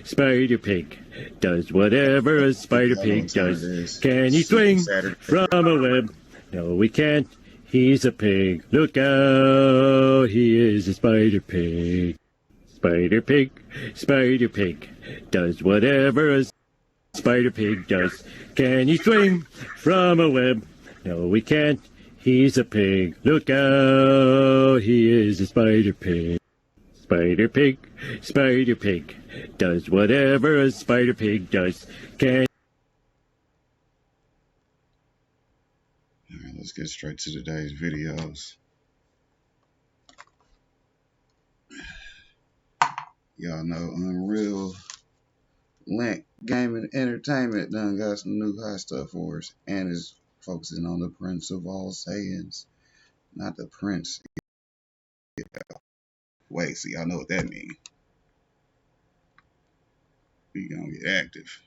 Spider Pig does whatever a Spider Pig does. Can he swing from a web? No, he can't. He's a pig. Look out, he is a Spider Pig. Spider Pig does whatever a Spider Pig does. Can he swing from a web? No, he can't. He's a pig. Look out, he is a Spider Pig. Spider Pig does whatever a Spider Pig does. Can Alright, let's get straight to today's videos. Y'all know Unreal Link Gaming Entertainment done got some new hot stuff for us, and is focusing on the Prince of all Saiyans. Not the Prince. Wait, so y'all know what that means. We gonna get active.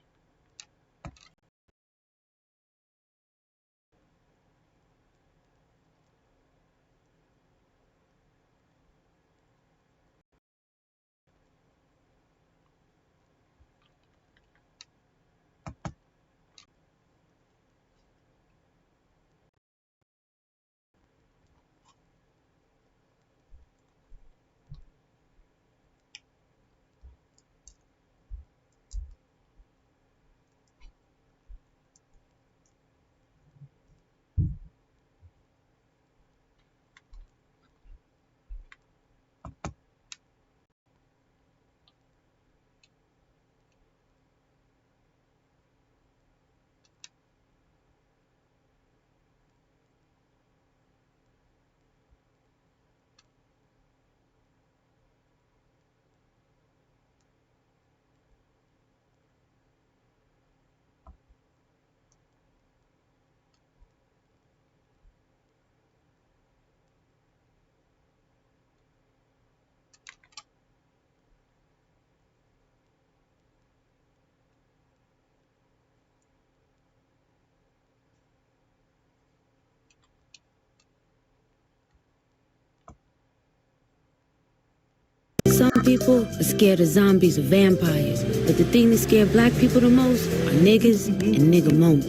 Some people are scared of zombies or vampires, but the thing that scares black people the most are niggas and nigga moments.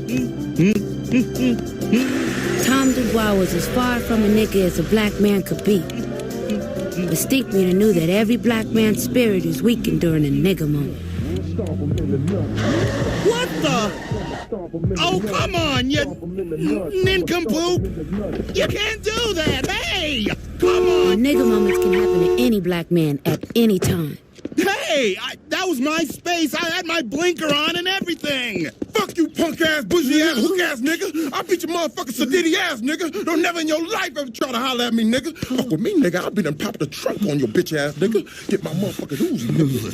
Tom Dubois was as far from a nigga as a black man could be. But Stink Meter knew that every black man's spirit is weakened during a nigga moment. What the? Oh, come on, you nincompoop! You can't do that! Hey! Come on! Nigga moments can happen to any black man at any time. Hey! That was my space! I had my blinker on and everything! Fuck you, punk-ass, bougie-ass, hook-ass nigga! I'll beat your motherfucking sedity-ass nigga! Don't never in your life ever try to holler at me, nigga! Fuck with me, nigga, I'll be done popping the trunk on your bitch-ass nigga! Get my motherfucking Uzi, nigga!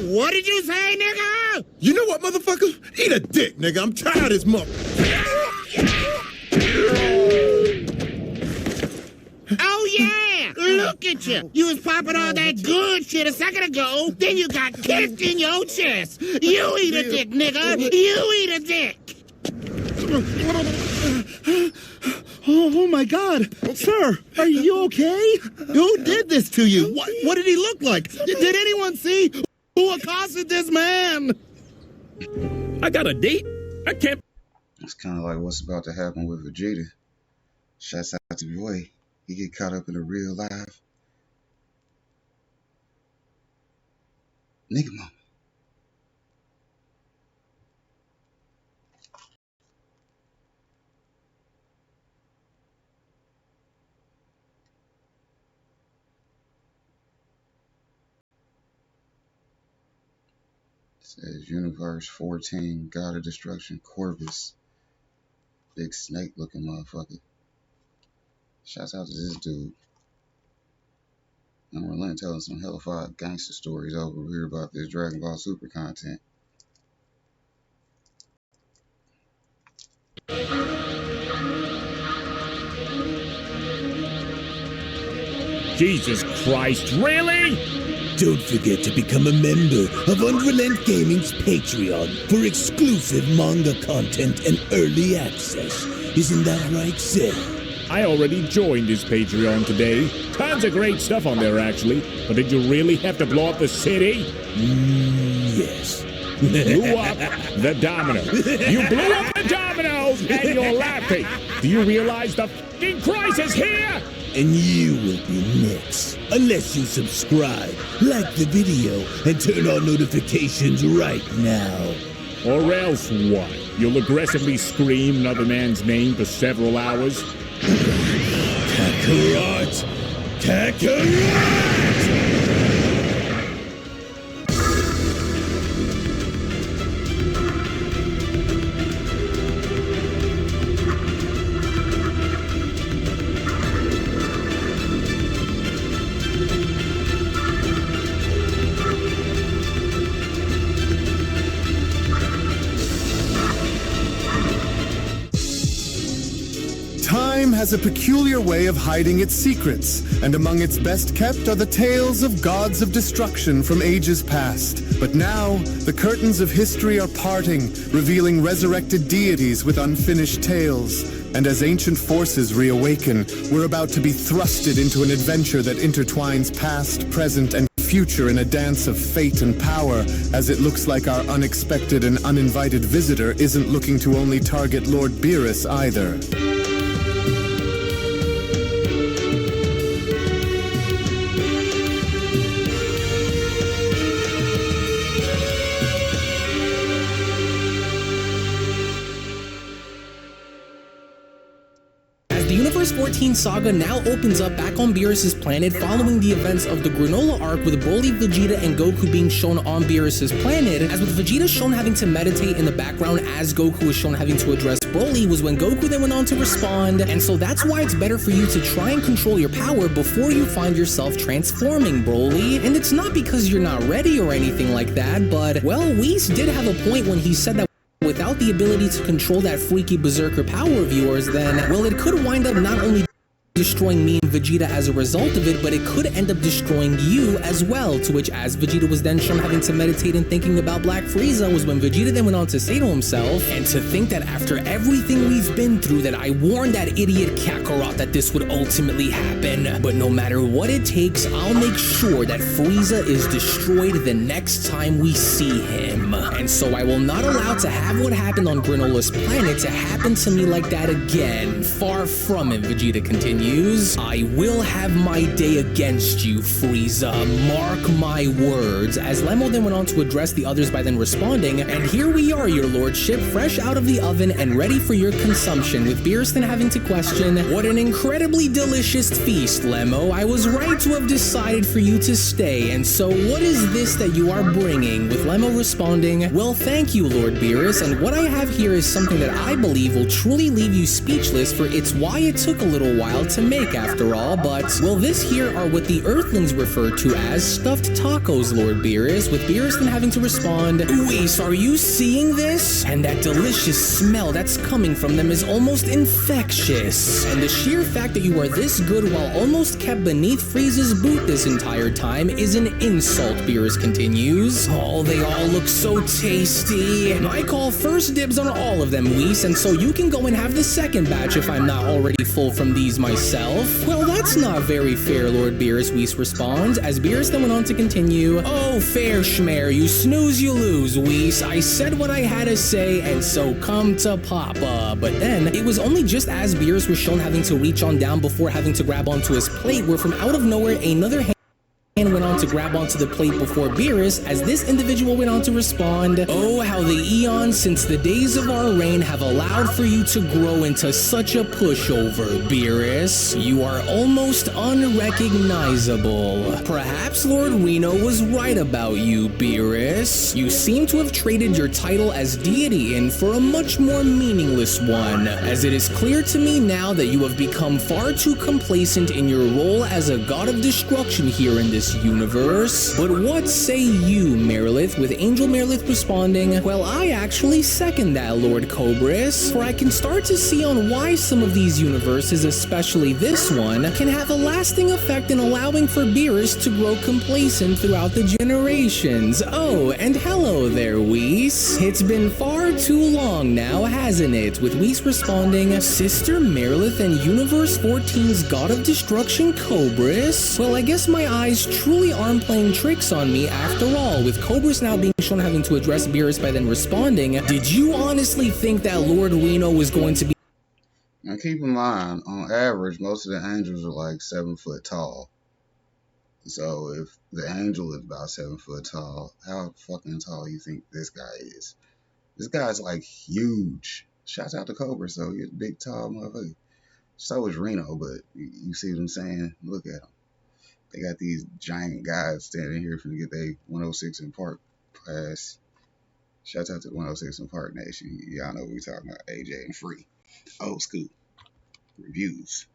What did you say, nigga? You know what, motherfucker? Eat a dick, nigga. I'm tired of this mother. Oh, yeah. Look at you. You was popping all that good shit a second ago. Then you got kicked in your chest. You eat a dick, nigga. You eat a dick. Oh my God. Sir, are you okay? Who did this to you? What did he look like? Did anyone see who accosted this man? I got a date. I can't. It's kind of like what's about to happen with Vegeta. Shouts out to Boy. He get caught up in the real life. Nigga mama. Says Universe 14, God of Destruction, Corvus. Big snake looking motherfucker. Shouts out to this dude. I'm relenting telling some hellified gangster stories over here about this Dragon Ball Super content. Jesus Christ, really? Don't forget to become a member of Unrelent Gaming's Patreon for exclusive manga content and early access. Isn't that right, Seth? I already joined his Patreon today. Tons of great stuff on there, actually. But did you really have to blow up the city? Yes. Blew up the domino. You blew up the dominoes and you're laughing. Do you realize the f***ing crisis here? And you will be next. Unless you subscribe, like the video, and turn on notifications right now. Or else what? You'll aggressively scream another man's name for several hours? Kakarot! Kakarot! Time has a peculiar way of hiding its secrets, and among its best kept are the tales of gods of destruction from ages past. But now, the curtains of history are parting, revealing resurrected deities with unfinished tales. And as ancient forces reawaken, we're about to be thrusted into an adventure that intertwines past, present, and future in a dance of fate and power, as it looks like our unexpected and uninvited visitor isn't looking to only target Lord Beerus either. The Universe 14 saga now opens up back on Beerus' planet following the events of the Granola arc, with Broly, Vegeta, and Goku being shown on Beerus' planet, as with Vegeta shown having to meditate in the background as Goku was shown having to address Broly was when Goku then went on to respond, and so that's why it's better for you to try and control your power before you find yourself transforming, Broly. And it's not because you're not ready or anything like that, but, well, Whis did have a point when he said that without the ability to control that freaky berserker power of yours, then, well, it could wind up not only destroying me and Vegeta as a result of it, but it could end up destroying you as well. To which, as Vegeta was then shown having to meditate and thinking about Black Frieza, was when Vegeta then went on to say to himself, and to think that after everything we've been through, that I warned that idiot Kakarot that this would ultimately happen. But no matter what it takes, I'll make sure that Frieza is destroyed the next time we see him. And so I will not allow to have what happened on Granola's planet to happen to me like that again. Far from it, Vegeta continues. I will have my day against you, Frieza. Mark my words. As Lemmo then went on to address the others by then responding, and here we are, your lordship, fresh out of the oven and ready for your consumption, with Beerus then having to question, what an incredibly delicious feast, Lemmo. I was right to have decided for you to stay, and so what is this that you are bringing? With Lemmo responding, well, thank you, Lord Beerus, and what I have here is something that I believe will truly leave you speechless, for it's why it took a little while to make after all, but, well, this here are what the Earthlings refer to as stuffed tacos, Lord Beerus, with Beerus then having to respond, Whis, are you seeing this? And that delicious smell that's coming from them is almost infectious. And the sheer fact that you are this good while almost kept beneath Frieza's boot this entire time is an insult, Beerus continues. Oh, they all look so tasty. I call first dibs on all of them, Whis, and so you can go and have the second batch if I'm not already full from these myself. Well, that's not very fair, Lord Beerus, Whis responds, as Beerus then went on to continue, oh, fair schmear, you snooze, you lose, Whis. I said what I had to say, and so come to Papa. But then, it was only just as Beerus was shown having to reach on down before having to grab onto his plate, where from out of nowhere, another hand went on to grab onto the plate before Beerus, as this individual went on to respond, oh, how the eons since the days of our reign have allowed for you to grow into such a pushover, Beerus. You are almost unrecognizable. Perhaps Lord Reno was right about you, Beerus. You seem to have traded your title as deity in for a much more meaningless one, as it is clear to me now that you have become far too complacent in your role as a god of destruction here in this this universe. But what say you, Merilith? With Angel Merilith responding, well, I actually second that, Lord Cobras, for I can start to see on why some of these universes, especially this one, can have a lasting effect in allowing for Beerus to grow complacent throughout the generations. Oh, and hello there, Whis. It's been far too long now, hasn't it? With Whis responding, Sister Merilith and Universe 14's God of Destruction, Cobras? Well, I guess my eyes truly aren't playing tricks on me after all, with Cobras now being shown having to address Beerus by then responding, did you honestly think that Lord Reno was going to be... Now keep in mind, on average, most of the angels are like 7 foot tall. So if the angel is about 7 foot tall, how fucking tall you think this guy is? This guy's like huge. Shouts out to Cobra, so he's a big, tall motherfucker. So is Reno, but you see what I'm saying? Look at them. They got these giant guys standing here for to get their 106 in Park pass. Shouts out to 106 in Park Nation. Y'all know what we talking about. AJ and Free. Old school. Reviews.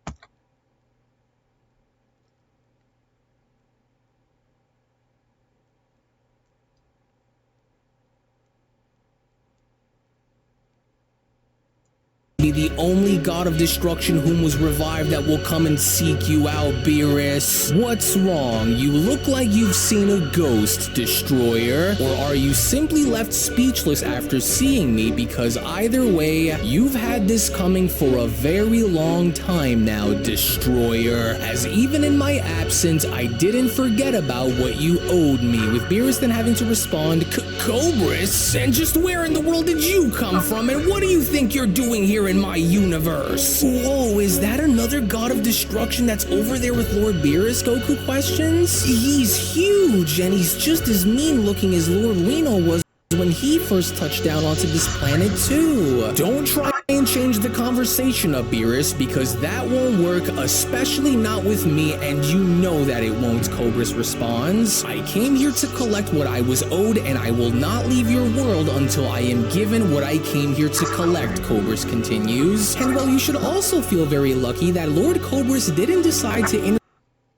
be the only god of destruction whom was revived that will come and seek you out, Beerus. What's wrong? You look like you've seen a ghost, Destroyer. Or are you simply left speechless after seeing me? Because either way, you've had this coming for a very long time now, Destroyer. As even in my absence, I didn't forget about what you owed me, with Beerus then having to respond, Cobras? And just where in the world did you come from? And what do you think you're doing here in my universe? Whoa, is that another god of destruction that's over there with Lord Beerus? Goku questions. He's huge, and he's just as mean looking as Lord Reno was when he first touched down onto this planet too. Don't try and change the conversation up, Beerus, because that won't work, especially not with me, and you know that it won't, Cobras responds. I came here to collect what I was owed, and I will not leave your world until I am given what I came here to collect, Cobras continues. And well, you should also feel very lucky that Lord Cobras didn't decide to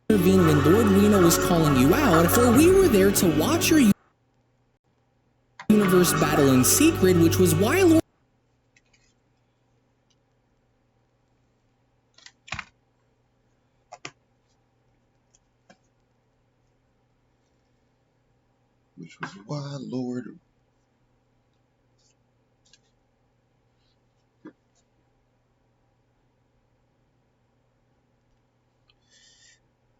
intervene when Lord Reno was calling you out, for we were there to watch your universe battle in secret, which was why Lord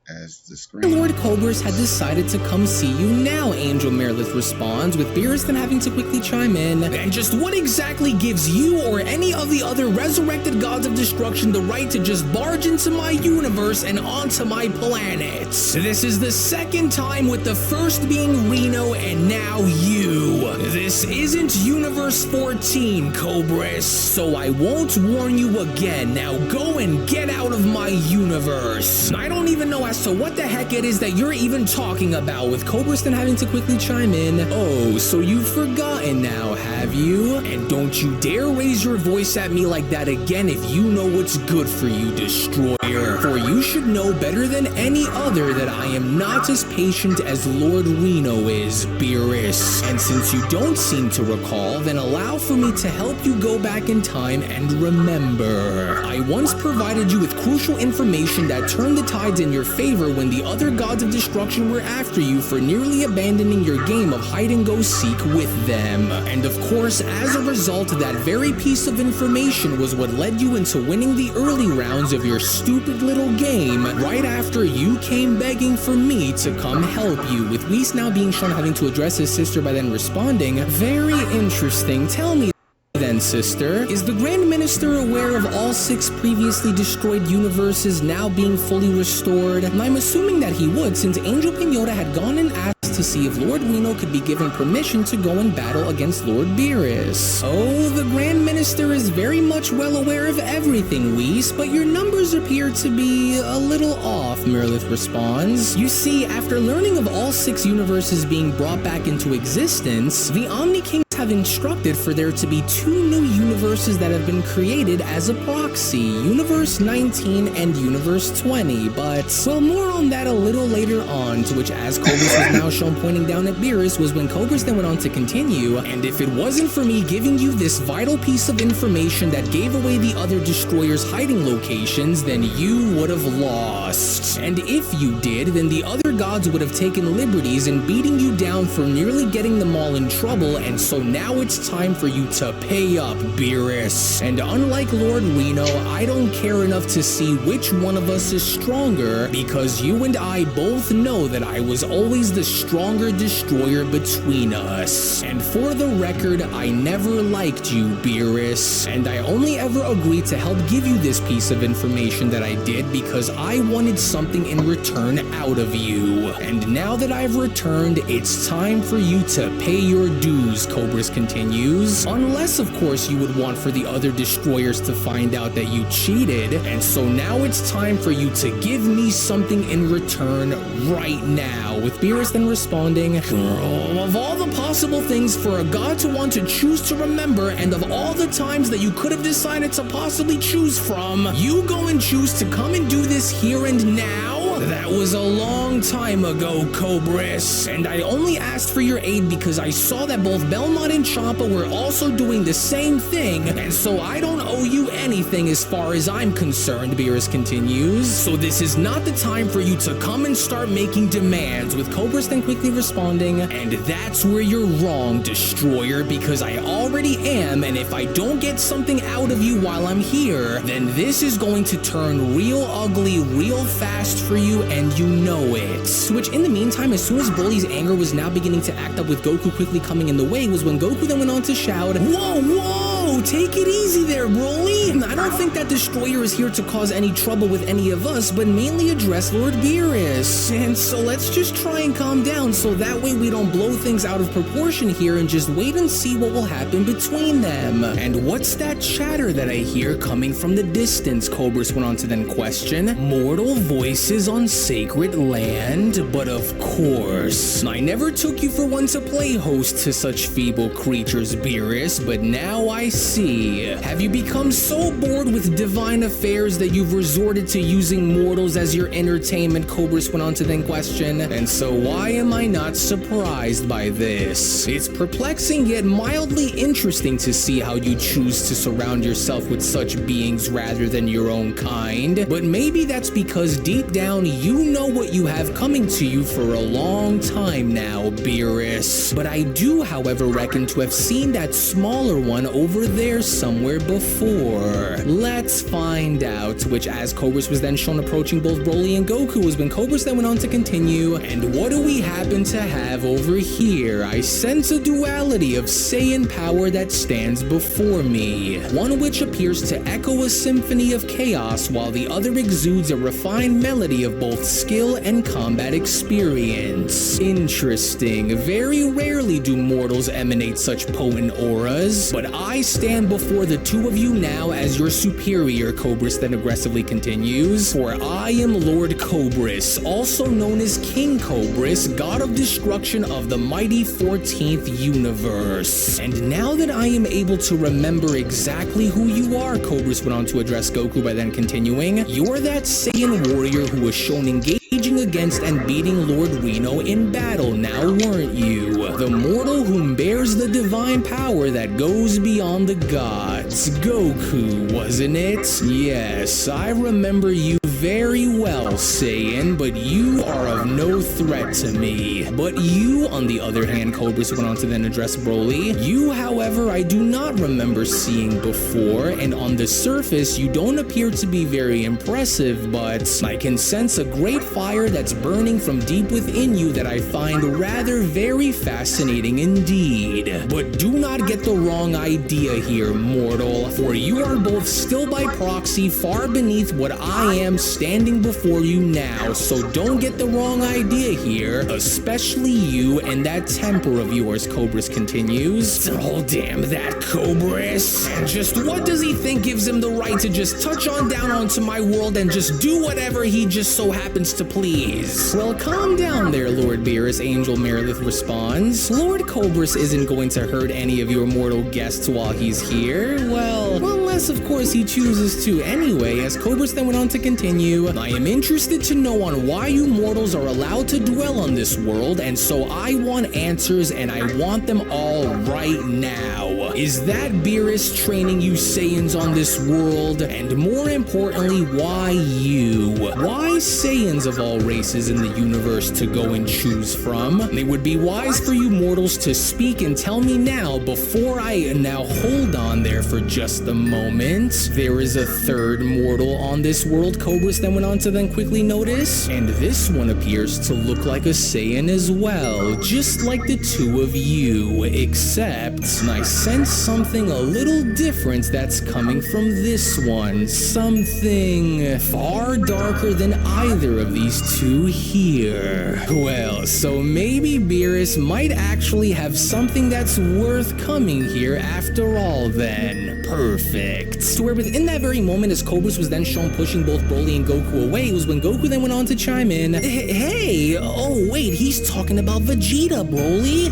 as the screen. Lord Cobras had decided to come see you now, Angel Merilith responds, with Beerus then having to quickly chime in. And just what exactly gives you or any of the other resurrected gods of destruction the right to just barge into my universe and onto my planet? This is the second time, with the first being Reno and now you. This isn't Universe 14, Cobras, so I won't warn you again. Now go and get out of my universe. I don't even know as to what the heck it is that you're even talking about, with Cobras then having to quickly chime in. Oh, so you've forgotten now, have you? And don't you dare raise your voice at me like that again if you know what's good for you, Destroyer. For you should know better than any other that I am not as patient as Lord Reno is, Beerus. And since you don't seem to recall, then allow for me to help you go back in time and remember. I once provided you with crucial information that turned the tides in your favor when the other gods of destruction were after you for nearly abandoning your game of hide and go seek with them. And of course, as a result, that very piece of information was what led you into winning the early rounds of your stupid little game right after you came begging for me to come help you, with Whis now being shown having to address his sister by then responding, very interesting. Tell me then, sister, is the Grand Minister aware of all 6 previously destroyed universes now being fully restored? And I'm assuming that he would, since Angel Pinota had gone and asked to see if Lord Reno could be given permission to go and battle against Lord Beerus. Oh, the Grand Minister is very much well aware of everything, Whis, but your numbers appear to be a little off, Merilith responds. You see, after learning of all 6 universes being brought back into existence, the Omni Kings have have instructed for there to be 2 new universes that have been created as a proxy, Universe 19 and Universe 20, but, well, more on that a little later on, to which as Cobras was now shown pointing down at Beerus was when Cobras then went on to continue, and if it wasn't for me giving you this vital piece of information that gave away the other destroyers' hiding locations, then you would have lost. And if you did, then the other gods would have taken liberties in beating you down for nearly getting them all in trouble, and so now it's time for you to pay up, Beerus. And unlike Lord Reno, I don't care enough to see which one of us is stronger, because you and I both know that I was always the stronger destroyer between us. And for the record, I never liked you, Beerus, and I only ever agreed to help give you this piece of information that I did because I wanted something in return out of you. And now that I've returned, it's time for you to pay your dues, Cobras continues. Unless, of course, you would want for the other destroyers to find out that you cheated, and so now it's time for you to give me something in return right now, with Beerus then responding, of all the possible things for a god to want to choose to remember, and of all the times that you could have decided to possibly choose from, you go and choose to come and do this here and now? That was a long time ago, Cobras, and I only asked for your aid because I saw that both Belmont and Champa were also doing the same thing, and so I don't owe you anything as far as I'm concerned, Beerus continues. So this is not the time for you to come and start making demands, with Cobras then quickly responding, and that's where you're wrong, Destroyer, because I already am, and if I don't get something out of you while I'm here, then this is going to turn real ugly real fast for you, and you know it. To which in the meantime, as soon as Broly's anger was now beginning to act up with Goku quickly coming in the way, was when Goku then went on to shout, whoa, take it easy there, Broly. I don't think that Destroyer is here to cause any trouble with any of us, but mainly address Lord Beerus. And so let's just try and calm down so that way we don't blow things out of proportion here and just wait and see what will happen between them. And what's that chatter that I hear coming from the distance? Cobras went on to then question. Mortal voices on sacred land? But of course. I never took you for one to play host to such feeble creatures, Beerus, but now I see. Have you become so bored with divine affairs that you've resorted to using mortals as your entertainment? Cobras went on to then question. And so why am I not surprised by this? It's perplexing yet mildly interesting to see how you choose to surround yourself with such beings rather than your own kind. But maybe that's because deep down you know what you have coming to you for a long time now, Beerus. But I do, however, reckon to have seen that smaller one over there somewhere before. Let's find out. Which as Cobras was then shown approaching both Broly and Goku was when Cobras then went on to continue. And what do we happen to have over here? I sense a duality of Saiyan power that stands before me. One which appears to echo a symphony of chaos while the other exudes a refined melody of both skill and combat experience. Interesting. Very rarely do mortals emanate such potent auras, but I stand before the two of you now as your superior, Cobras then aggressively continues, for I am Lord Cobras, also known as King Cobras, god of destruction of the mighty 14th universe. And now that I am able to remember exactly who you are, Cobras went on to address Goku by then continuing, you're that Saiyan warrior who was shown engaging against and beating Lord Reno in battle, now weren't you? The mortal whom bears the divine power that goes beyond the gods. Goku, wasn't it? Yes, I remember you very well, Saiyan, but you are of no threat to me. But you, on the other hand, Cobras went on to then address Broly, you, however, I do not remember seeing before, and on the surface, you don't appear to be very impressive, but I can sense a great fire that's burning from deep within you that I find rather very fascinating indeed. But do not get the wrong idea here, mortal, for you are both still by proxy far beneath what I am standing before you now, so don't get the wrong idea here, especially you and that temper of yours, Cobras continues. Oh damn that Cobras. Just what does he think gives him the right to just touch on down onto my world and just do whatever he just so happens to please? Well, calm down there, Lord Beerus, Angel Meredith responds. Lord Cobras isn't going to hurt any of your mortal guests while he's here. Well, unless of course he chooses to anyway, as Cobras then went on to continue. I am interested to know on why you mortals are allowed to dwell on this world, and so I want answers, and I want them all right now. Is that Beerus training you Saiyans on this world? And more importantly, why you? Why Saiyans of all races in the universe to go and choose from? It would be wise for you mortals to speak and tell me now before now hold on there for just a moment. There is a third mortal on this world, Cobras then went on to then quickly notice, and this one appears to look like a Saiyan as well, just like the two of you, except I sense something a little different that's coming from this one, something far darker than either of these two here. Well, so maybe Beerus might actually have something that's worth coming here after all then. Perfect. So where within that very moment, as Cobras was then shown pushing both Broly and Goku away, was when Goku then went on to chime in. Hey, oh wait, he's talking about Vegeta, Broly.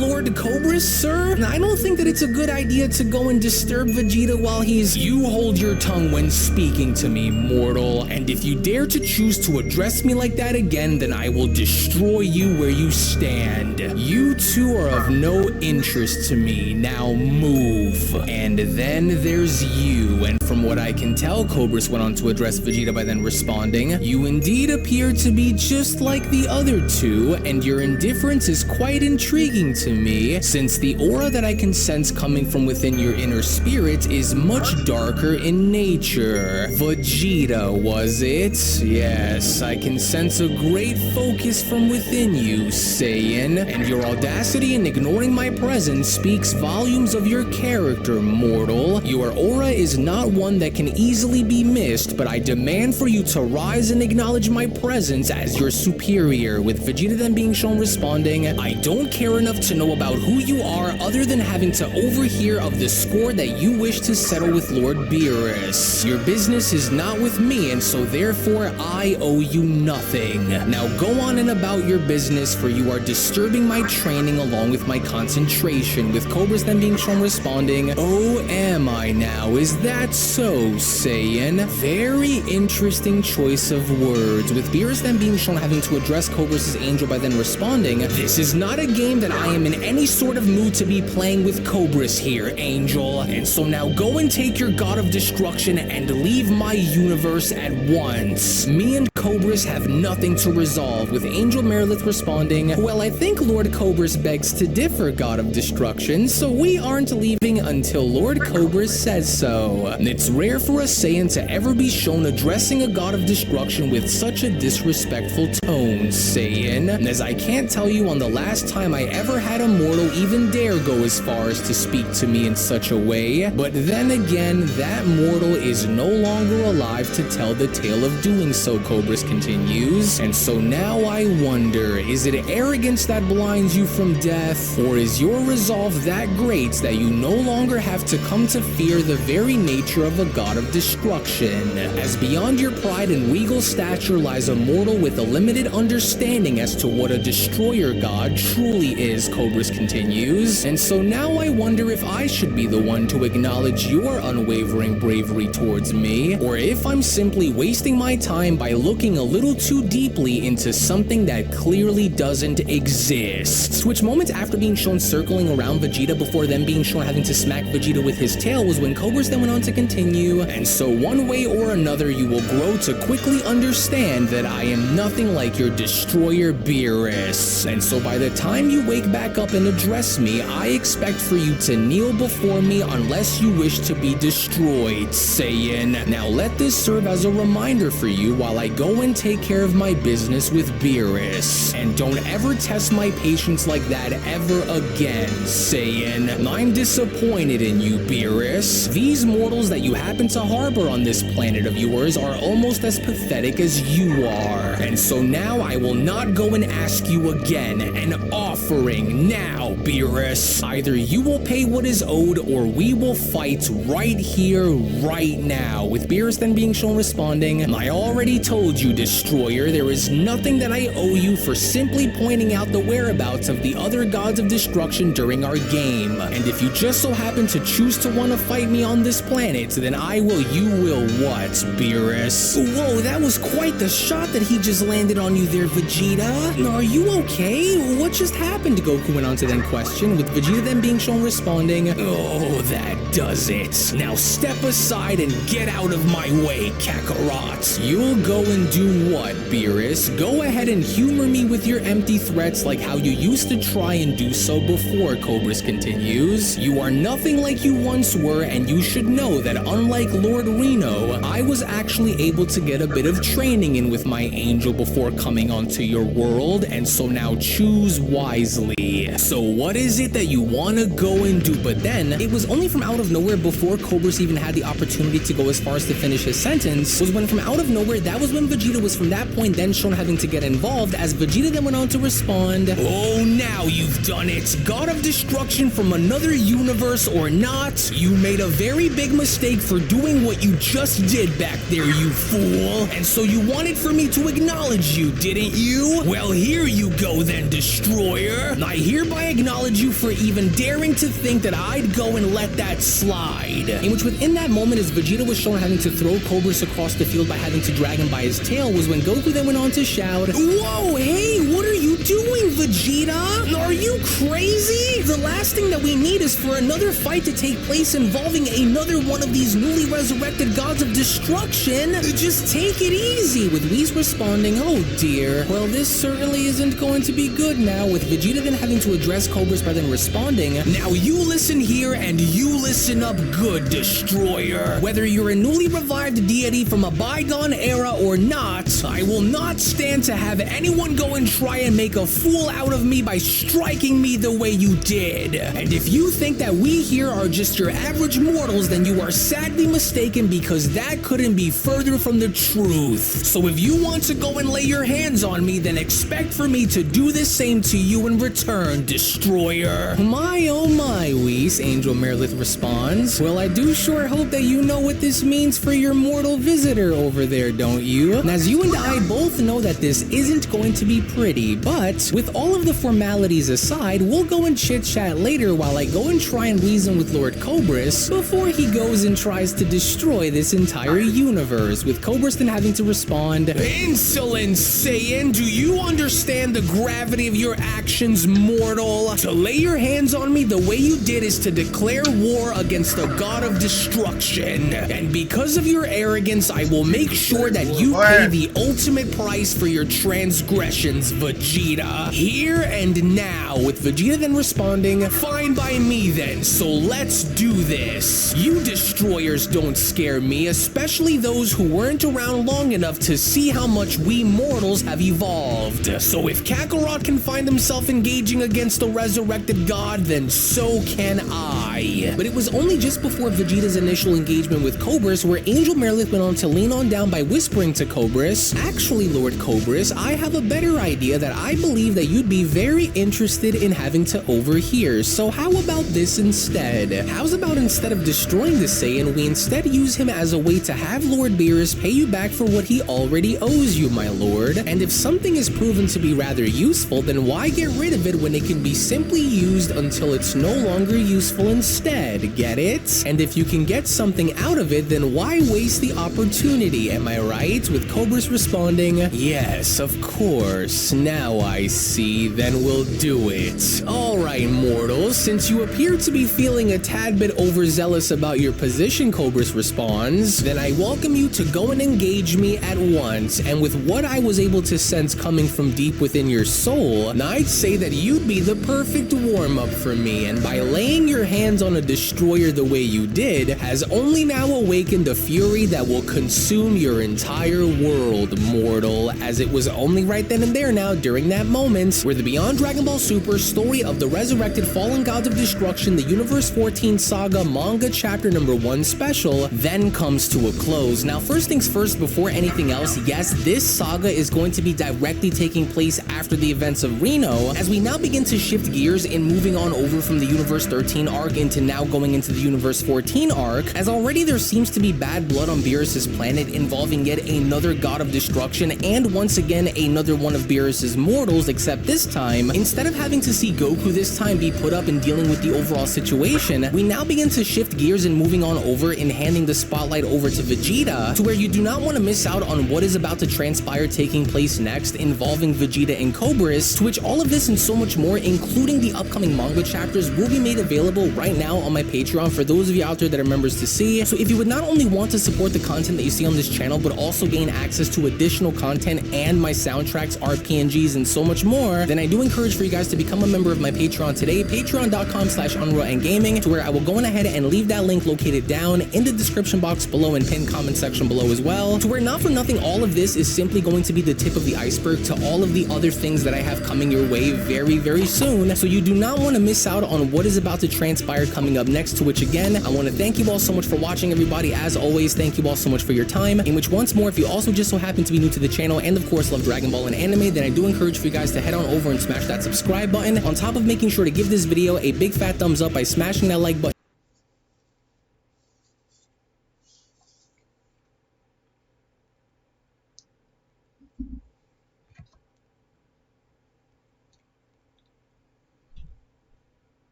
Lord Cobras, sir? I don't think that it's a good idea to go and disturb Vegeta while he's... You hold your tongue when speaking to me, mortal, and if you dare to choose to address me like that again, then I will destroy you where you stand. You two are of no interest to me. Now move. And then there's you, and from what I can tell, Cobras went on to address Vegeta by then responding, you indeed appear to be just like the other two, and your indifference is quite intriguing to me, since the aura that I can sense coming from within your inner spirit is much darker in nature. Vegeta, was it? Yes, I can sense a great focus from within you, Saiyan, and your audacity in ignoring my presence speaks volumes of your character, mortal. Your aura is not one that can easily be missed, but I demand for you to rise and acknowledge my presence as your superior, with Vegeta then being shown responding, I don't care enough to know about who you are other than having to overhear of the score that you wish to settle with Lord Beerus. Your business is not with me, and so therefore I owe you nothing. Now go on and about your business, for you are disturbing my training along with my concentration, with Cobras then being shown responding, oh, am I now? Is that so, Saiyan? Very interesting choice of words, with Beerus then being shown having to address Cobras' Angel by then responding, this is not a game that I am in any sort of mood to be playing with Cobras here, Angel, and so now go and take your God of Destruction and leave my universe at once. Me and Cobras have nothing to resolve, with Angel Meredith responding, well, I think Lord Cobras begs to differ, God of Destruction, so we aren't leaving until Lord Cobras says so. It's rare for a Saiyan to ever be shown addressing a God of Destruction with such a disrespectful tone, Saiyan, as I can't tell you on the last time I ever had a mortal even dare go as far as to speak to me in such a way, but then again, that mortal is no longer alive to tell the tale of doing so, Cobras continues, and so now I wonder, is it arrogance that blinds you from death, or is your resolve that great that you no longer have to come to fear the very nature of a God of Destruction, as beyond your pride and regal stature lies a mortal with a limited understanding as to what a destroyer god truly is, Cobras continues, and so now I wonder if I should be the one to acknowledge your unwavering bravery towards me, or if I'm simply wasting my time by looking a little too deeply into something that clearly doesn't exist. Which moment after being shown circling around Vegeta before then being shown having to smack Vegeta with his tail was when Cobras then went on to continue, and so one way or another you will grow to quickly understand that I am nothing like your destroyer Beerus, and so by the time you wake back up and address me, I expect for you to kneel before me unless you wish to be destroyed, Saiyan. Now let this serve as a reminder for you while I go go and take care of my business with Beerus. And don't ever test my patience like that ever again, Saiyan. I'm disappointed in you, Beerus. These mortals that you happen to harbor on this planet of yours are almost as pathetic as you are. And so now I will not go and ask you again. An offering now, Beerus. Either you will pay what is owed or we will fight right here, right now. With Beerus then being shown responding, I already told you, Destroyer, there is nothing that I owe you for simply pointing out the whereabouts of the other gods of destruction during our game. And if you just so happen to choose to want to fight me on this planet, then you will what, Beerus? Whoa, that was quite the shot that he just landed on you there, Vegeta. Are you okay? What just happened? Goku went on to then question, with Vegeta then being shown responding, oh, that does it. Now step aside and get out of my way, Kakarot. You'll go and do what, Beerus? Go ahead and humor me with your empty threats like how you used to try and do so before, Cobras continues. You are nothing like you once were, and you should know that unlike Lord Reno, I was actually able to get a bit of training in with my angel before coming onto your world, and so now choose wisely. So what is it that you want to go and do? But then, it was only from out of nowhere, before Cobras even had the opportunity to go as far as to finish his sentence, was when from out of nowhere, that was when Vegeta was from that point then shown having to get involved, as Vegeta then went on to respond, oh, now you've done it. God of Destruction from another universe or not, you made a very big mistake for doing what you just did back there, you fool. And so you wanted for me to acknowledge you, didn't you? Well, here you go then, Destroyer. I hereby acknowledge you for even daring to think that I'd go and let that slide. In which within that moment, as Vegeta was shown having to throw Cobras across the field by having to drag him by his tail, was when Goku then went on to shout, whoa, hey, what are you doing, Vegeta? Are you crazy? The last thing that we need is for another fight to take place involving another one of these newly resurrected gods of destruction. Just take it easy, with Whis responding, oh dear. Well, this certainly isn't going to be good now, with Vegeta then having to address Cobras by then responding, now you listen here and you listen up good, Destroyer. Whether you're a newly revived deity from a bygone era or not, I will not stand to have anyone go and try and make a fool out of me by striking me the way you did. And if you think that we here are just your average mortals, then you are sadly mistaken, because that couldn't be further from the truth. So if you want to go and lay your hands on me, then expect for me to do the same to you in return, Destroyer. My oh my, Whis, Angel Merilith responds. Well, I do sure hope that you know what this means for your mortal visitor over there, don't you? And as you and I both know that this isn't going to be pretty, but with all of the formalities aside, we'll go and chit-chat later while I go and try and reason with Lord Cobras before he goes and tries to destroy this entire universe, with Cobras then having to respond, insolent Saiyan, do you understand the gravity of your actions, mortal? To lay your hands on me the way you did is to declare war against the god of destruction. And because of your arrogance, I will make sure that you pay the ultimate price for your transgressions, Vegeta. Here and now, with Vegeta then responding, fine by me then, so let's do this. You Destroyers don't scare me, especially those who weren't around long enough to see how much we mortals have evolved. So if Kakarot can find himself engaging against a resurrected god, then so can I. But it was only just before Vegeta's initial engagement with Cobras where Angel Merilith went on to lean on down by whispering to Cobras, actually, Lord Cobras, I have a better idea that I believe that you'd be very interested in having to overhear. So how about this instead? How's about instead of destroying the Saiyan, we instead use him as a way to have Lord Beerus pay you back for what he already owes you, my lord. And if something is proven to be rather useful, then why get rid of it when it can be simply used until it's no longer useful instead, get it? And if you can get something out of it, then why waste the opportunity, am I right? With Cobras responding, yes, of course, now I see. agree, then we'll do it. Alright, mortals, since you appear to be feeling a tad bit overzealous about your position, Cobras responds, then I welcome you to go and engage me at once, and with what I was able to sense coming from deep within your soul, I'd say that you'd be the perfect warm-up for me, and by laying your hands on a destroyer the way you did, has only now awakened a fury that will consume your entire world, mortal, as it was only right then and there now during that moment where the Beyond Dragon Ball Super Story of the Resurrected Fallen Gods of Destruction, the Universe 14 Saga Manga Chapter Number 1 Special then comes to a close. Now, first things first, before anything else, yes, this saga is going to be directly taking place after the events of Reno, as we now begin to shift gears in moving on over from the Universe 13 arc into now going into the Universe 14 arc, as already there seems to be bad blood on Beerus's planet involving yet another god of destruction and once again another one of Beerus's mortals, except this time, instead of having to see Goku this time be put up and dealing with the overall situation, we now begin to shift gears and moving on over and handing the spotlight over to Vegeta, to where you do not want to miss out on what is about to transpire taking place next involving Vegeta and Cobras, to which all of this and so much more, including the upcoming manga chapters, will be made available right now on my Patreon for those of you out there that are members to see. So if you would not only want to support the content that you see on this channel, but also gain access to additional content and my soundtracks, RPNGs, and so much more, then I do encourage for you guys to become a member of my Patreon today, patreon.com/UnrealEndGaming, to where I will go on ahead and leave that link located down in the description box below and pinned comment section below as well, to where not for nothing all of this is simply going to be the tip of the iceberg to all of the other things that I have coming your way very, very soon. So you do not want to miss out on what is about to transpire coming up next, to which again, I want to thank you all so much for watching, everybody. As always, thank you all so much for your time, in which once more, if you also just so happen to be new to the channel and of course love Dragon Ball and anime, then I do encourage for you guys to head on over and smash that subscribe button, on top of making sure to give this video a big fat thumbs up by smashing that like button.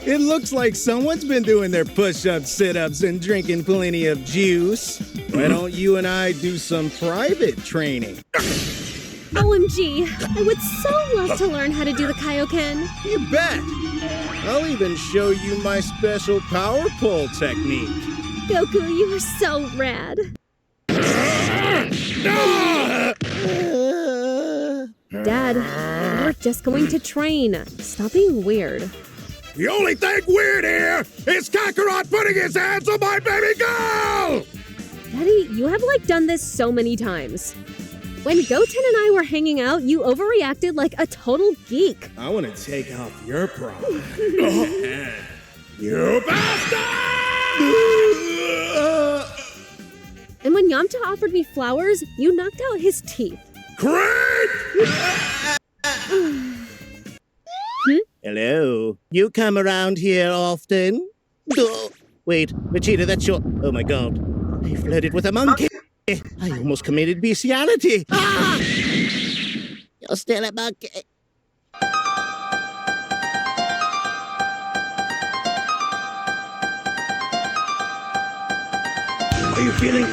It looks like someone's been doing their push-ups, sit-ups, and drinking plenty of juice. Why don't you and I do some private training? OMG, I would so love to learn how to do the Kaioken. You bet! I'll even show you my special power pole technique. Goku, you are so rad. Dad, we're just going to train. Stop being weird. The only thing weird here is Kakarot putting his hands on my baby girl! Daddy, you have done this so many times. When Goten and I were hanging out, you overreacted like a total geek. I want to take off your pride. You bastard! And when Yamcha offered me flowers, you knocked out his teeth. Hello. You come around here often? Oh, wait, Vegeta, that's your... Oh my god. I flirted with a monkey. I almost committed bestiality. Ah! You're still a monkey. Are you feeling